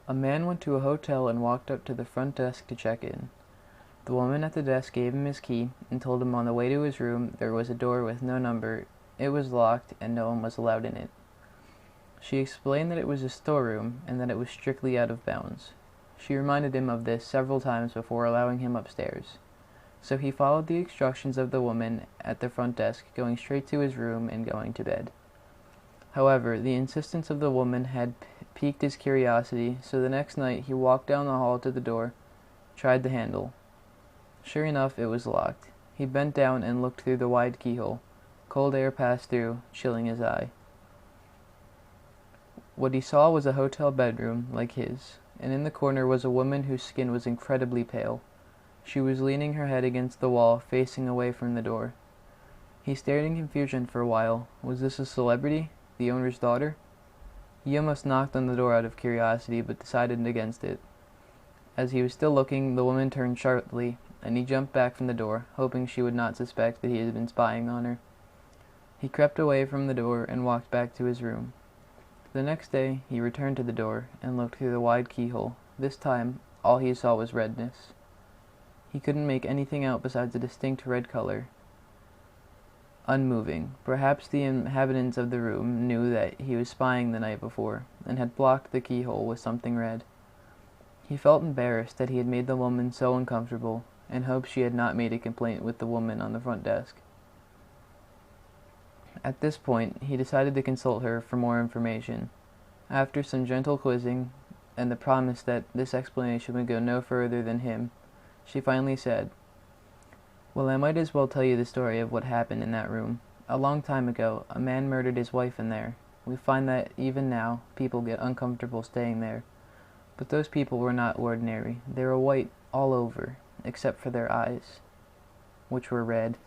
A man went to a hotel and walked up to the front desk to check in. The woman at the desk gave him his key and told him on the way to his room there was a door with no number, it was locked, and no one was allowed in it. She explained that it was a storeroom and that it was strictly out of bounds. She reminded him of this several times before allowing him upstairs. So he followed the instructions of the woman at the front desk, going straight to his room and going to bed. However, the insistence of the woman had piqued his curiosity, so the next night he walked down the hall to the door, tried the handle. Sure enough, it was locked. He bent down and looked through the wide keyhole. Cold air passed through, chilling his eye. What he saw was a hotel bedroom, like his, and in the corner was a woman whose skin was incredibly pale. She was leaning her head against the wall, facing away from the door. He stared in confusion for a while. Was this a celebrity? The owner's daughter? He almost knocked on the door out of curiosity, but decided against it. As he was still looking, the woman turned sharply, and he jumped back from the door, hoping she would not suspect that he had been spying on her. He crept away from the door and walked back to his room. The next day, he returned to the door and looked through the wide keyhole. This time, all he saw was redness. He couldn't make anything out besides a distinct red color. Unmoving, perhaps the inhabitants of the room knew that he was spying the night before, and had blocked the keyhole with something red. He felt embarrassed that he had made the woman so uncomfortable, and hoped she had not made a complaint with the woman on the front desk. At this point, he decided to consult her for more information. After some gentle quizzing, and the promise that this explanation would go no further than him, she finally said, "Well, I might as well tell you the story of what happened in that room. A long time ago, a man murdered his wife in there. We find that even now, people get uncomfortable staying there. But those people were not ordinary. They were white all over, except for their eyes, which were red."